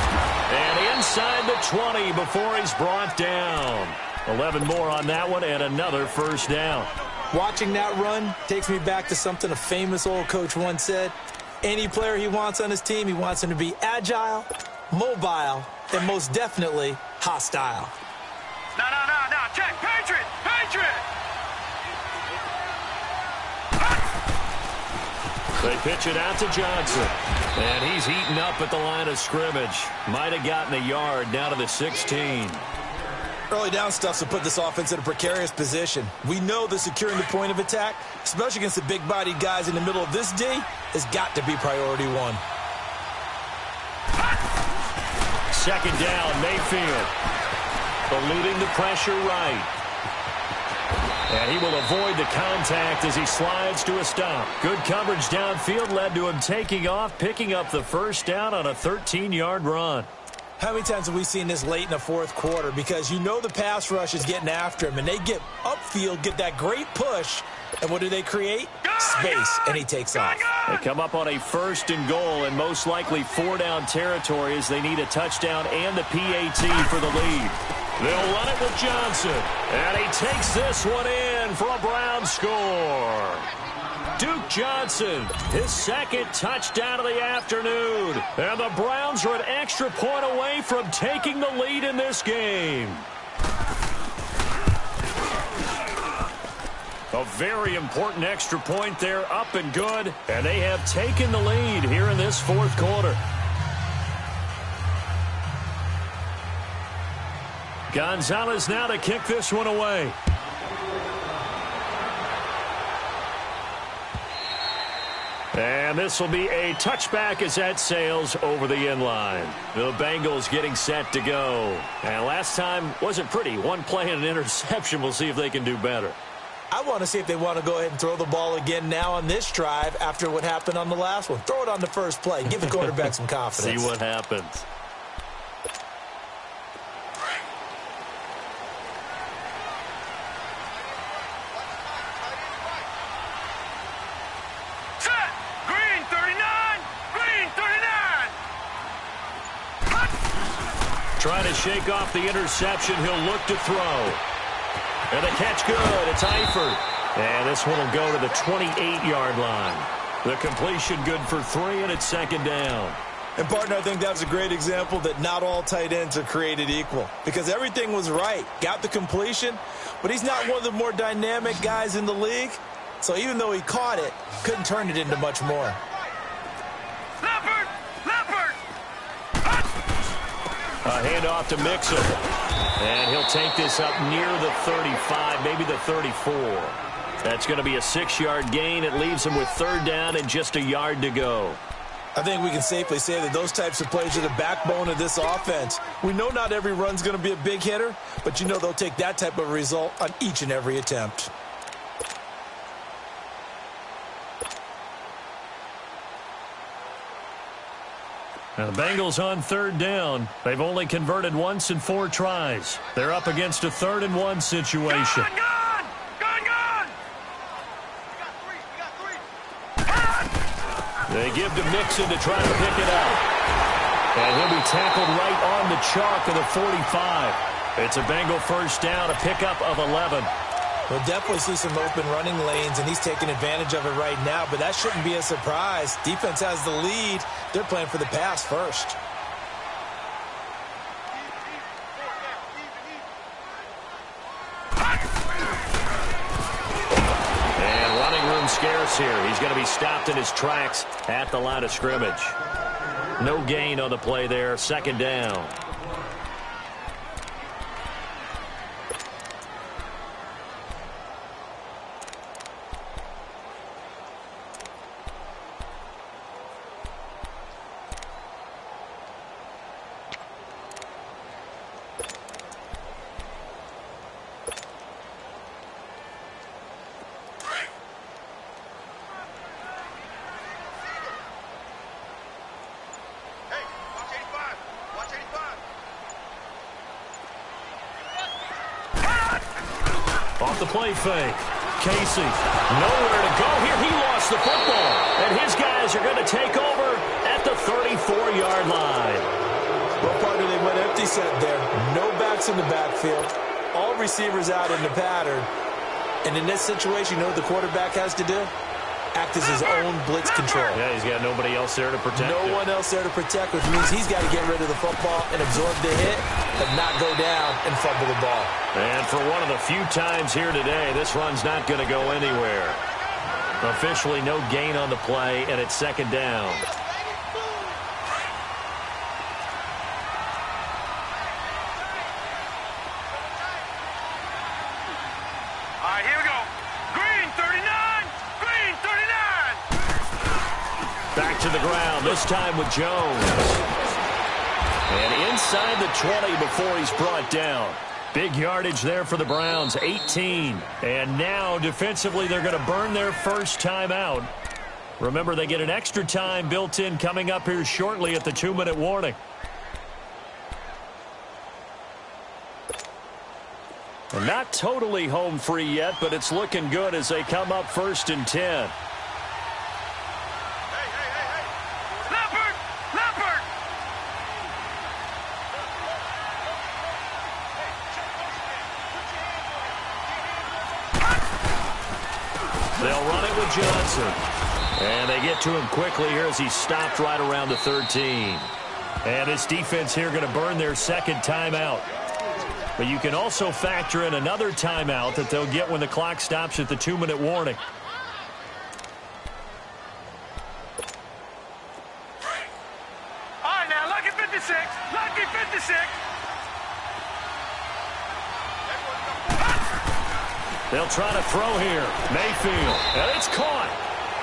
And inside the 20 before he's brought down. 11 more on that one and another first down. Watching that run takes me back to something a famous old coach once said. Any player he wants on his team, he wants him to be agile, mobile, and most definitely hostile. No. Check. Patriot. They pitch it out to Johnson. And he's heating up at the line of scrimmage. Might have gotten a yard down to the 16. Early down stuff to put this offense in a precarious position. We know that securing the point of attack, especially against the big-bodied guys in the middle of this D, has got to be priority one. 2nd down, Mayfield. Eluding the pressure right. And he will avoid the contact as he slides to a stop. Good coverage downfield led to him taking off, picking up the first down on a 13-yard run. How many times have we seen this late in the fourth quarter? Because you know the pass rush is getting after him, and they get upfield, get that great push, and what do they create? Space, and he takes off. They come up on a 1st and goal, and most likely 4-down territory as they need a touchdown and the PAT for the lead. They'll run it with Johnson, and he takes this one in for a Brown score. Duke Johnson, his 2nd touchdown of the afternoon. And the Browns are an extra point away from taking the lead in this game. A very important extra point there, up and good. And they have taken the lead here in this 4th quarter. Gonzalez now to kick this one away. And this will be a touchback as that sails over the end line. The Bengals getting set to go. And last time wasn't pretty. One play and an interception. We'll see if they can do better. I want to see if they want to go ahead and throw the ball again now on this drive after what happened on the last one. Throw it on the first play. Give the quarterback some confidence. See what happens. Trying to shake off the interception. He'll look to throw. And the catch good. It's Eifert. And this one will go to the 28-yard line. The completion good for 3, and it's 2nd down. And, partner, I think that was a great example that not all tight ends are created equal. Because everything was right. Got the completion, but he's not one of the more dynamic guys in the league. So even though he caught it, couldn't turn it into much more. A handoff to Mixon. And he'll take this up near the 35, maybe the 34. That's going to be a 6-yard gain. It leaves him with 3rd down and just a yard to go. I think we can safely say that those types of plays are the backbone of this offense. We know not every run's going to be a big hitter, but you know they'll take that type of result on each and every attempt. Now the Bengals on 3rd down. They've only converted once in 4 tries. They're up against a 3rd and 1 situation. Gone! They give to Mixon to try to pick it up. And he'll be tackled right on the chalk of the 45. It's a Bengal 1st down, a pickup of 11. We'll definitely see some open running lanes, and he's taking advantage of it right now, but that shouldn't be a surprise. Defense has the lead. They're playing for the pass first. And running room scarce here. He's going to be stopped in his tracks at the line of scrimmage. No gain on the play there, 2nd down. Off the play fake. Casey, nowhere to go here. He lost the football. And his guys are going to take over at the 34-yard line. Well, partner, they went empty set there. No backs in the backfield. All receivers out in the pattern. And in this situation, you know what the quarterback has to do? Act as his own blitz control. Yeah, he's got nobody else there to protect No one else there to protect, which means he's got to get rid of the football and absorb the hit, but not go down and fumble the ball. And for one of the few times here today, this run's not going to go anywhere. Officially no gain on the play, and it's 2nd down. All right, here we go. Green 39. Green 39. Back to the ground, this time with Jones. And inside the 20 before he's brought down. Big yardage there for the Browns, 18. And now, defensively, they're going to burn their first time out. Remember, they get an extra time built in coming up here shortly at the 2-minute warning. And not totally home free yet, but it's looking good as they come up 1st and 10. They'll run it with Johnson. And they get to him quickly here as he stopped right around the 13. And this defense here going to burn their second timeout. But you can also factor in another timeout that they'll get when the clock stops at the 2-minute warning. All right, now, lucky 56. Lucky 56. They'll try to throw here. Mayfield. And it's caught.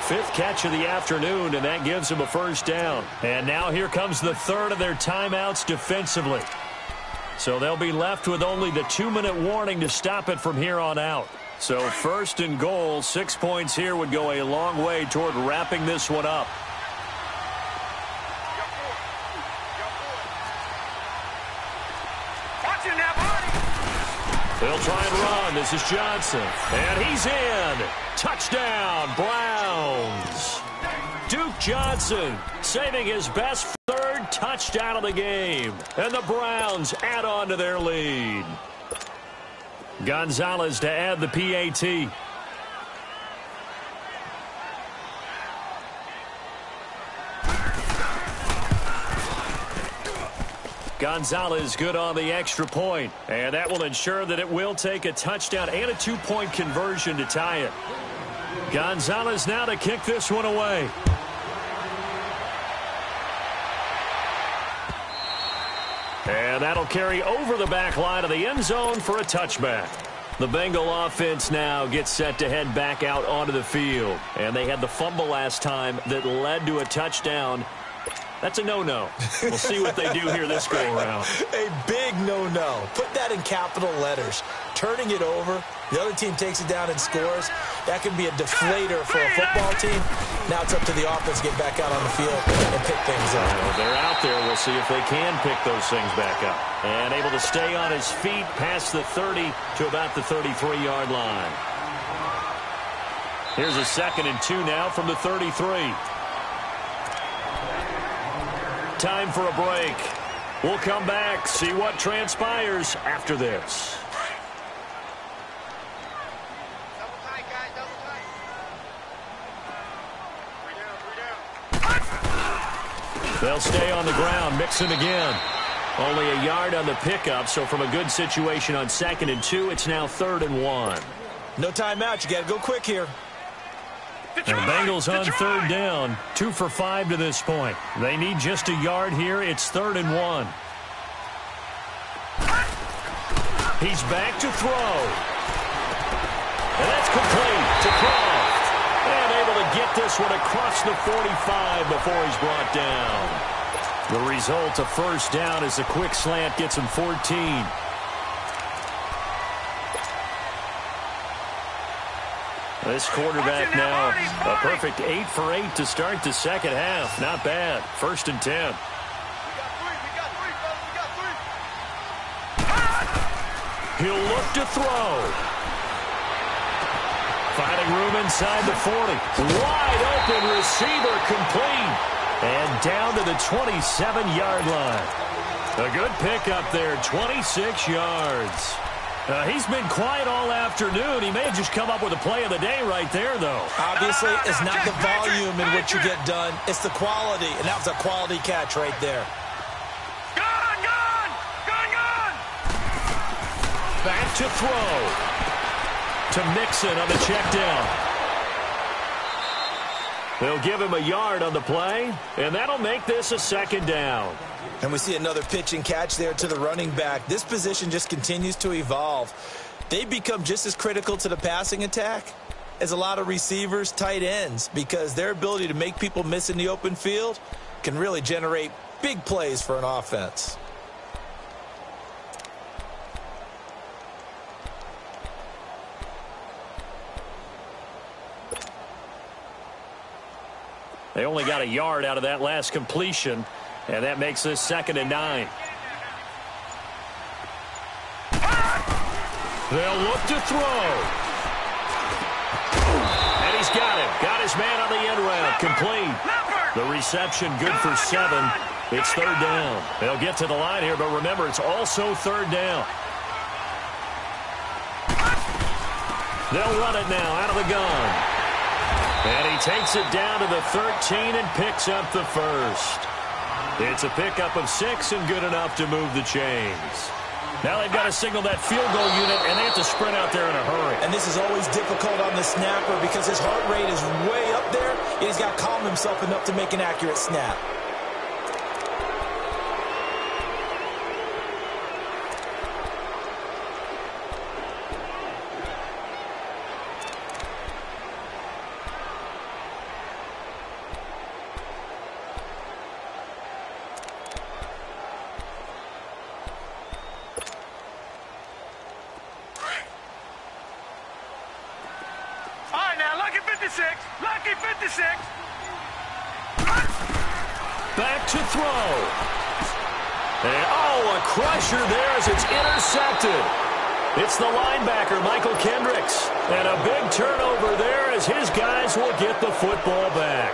5th catch of the afternoon, and that gives him a first down. And now here comes the 3rd of their timeouts defensively. So they'll be left with only the 2-minute warning to stop it from here on out. So 1st and goal, 6 points here would go a long way toward wrapping this one up. They'll try and run. This is Johnson. And he's in. Touchdown, Browns. Duke Johnson saving his best 3rd touchdown of the game. And the Browns add on to their lead. Gonzalez to add the PAT. Gonzalez good on the extra point, and that will ensure that it will take a touchdown and a 2-point conversion to tie it. Gonzalez now to kick this one away. And that'll carry over the back line of the end zone for a touchback. The Bengal offense now gets set to head back out onto the field, and they had the fumble last time that led to a touchdown. That's a no-no. We'll see what they do here this go-around. A big no-no. Put that in capital letters. Turning it over, the other team takes it down and scores. That can be a deflator for a football team. Now it's up to the offense to get back out on the field and pick things up. Well, they're out there. We'll see if they can pick those things back up. And able to stay on his feet past the 30 to about the 33-yard line. Here's a 2nd and 2 now from the 33. Time for a break. We'll come back, see what transpires after this. Double tight, guys, double tight. 3 down. They'll stay on the ground. Mixon again. Only a yard on the pickup, so from a good situation on 2nd and 2, it's now 3rd and 1. No timeout. You got to go quick here. And the Bengals on 3rd down, 2 for 5 to this point. They need just a yard here. It's 3rd and 1. He's back to throw. And that's complete to Croft. And able to get this one across the 45 before he's brought down. The result, a first down as a quick slant gets him 14. This quarterback now, a perfect 8 for 8 to start the second half. Not bad. 1st and 10. We got 3, fellas. We got 3. He'll look to throw. Finding room inside the 40. Wide open receiver complete. And down to the 27-yard line. A good pickup there, 26 yards. He's been quiet all afternoon. He may have just come up with a play of the day right there, though. Obviously, it's not the volume in which you get done. It's the quality, and that was a quality catch right there. Gone! Back to throw. To Mixon on the check down. They'll give him a yard on the play, and that'll make this a 2nd down. And we see another pitch and catch there to the running back. This position just continues to evolve. They become just as critical to the passing attack as a lot of receivers, tight ends, because their ability to make people miss in the open field can really generate big plays for an offense. They only got a yard out of that last completion, and that makes this 2nd and 9. They'll look to throw. And he's got him. Got his man on the end route. Complete. The reception good for 7. It's third down. They'll get to the line here, but remember, it's also third down. They'll run it now out of the gun. And he takes it down to the 13 and picks up the first. It's a pickup of 6 and good enough to move the chains. Now they've got to signal that field goal unit, and they have to sprint out there in a hurry. And this is always difficult on the snapper because his heart rate is way up there, and he's got to calm himself enough to make an accurate snap. Lucky 56. Back to throw. And, a crusher there as it's intercepted. It's the linebacker, Michael Kendricks. And a big turnover there as his guys will get the football back.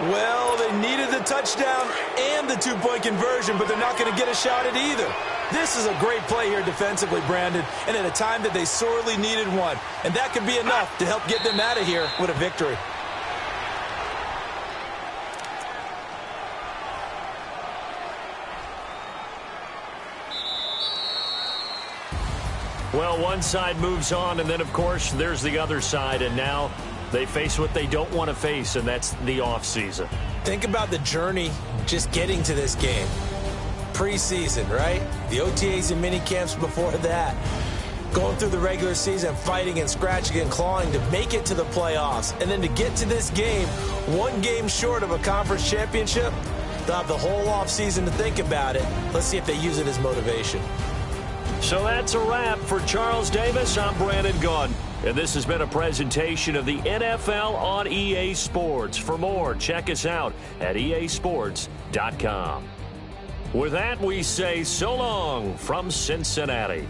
Well, they needed the touchdown and the two-point conversion, but they're not going to get a shot at either. This is a great play here defensively, Brandon, and at a time that they sorely needed one. And that could be enough to help get them out of here with a victory. Well, one side moves on, and then, of course, there's the other side, and now they face what they don't want to face, and that's the offseason. Think about the journey just getting to this game. Preseason, right? The OTAs and mini camps before that. Going through the regular season, fighting and scratching and clawing to make it to the playoffs. And then to get to this game, one game short of a conference championship, they'll have the whole offseason to think about it. Let's see if they use it as motivation. So that's a wrap for Charles Davis. I'm Brandon Gaudin. And this has been a presentation of the NFL on EA Sports. For more, check us out at easports.com. With that, we say so long from Cincinnati.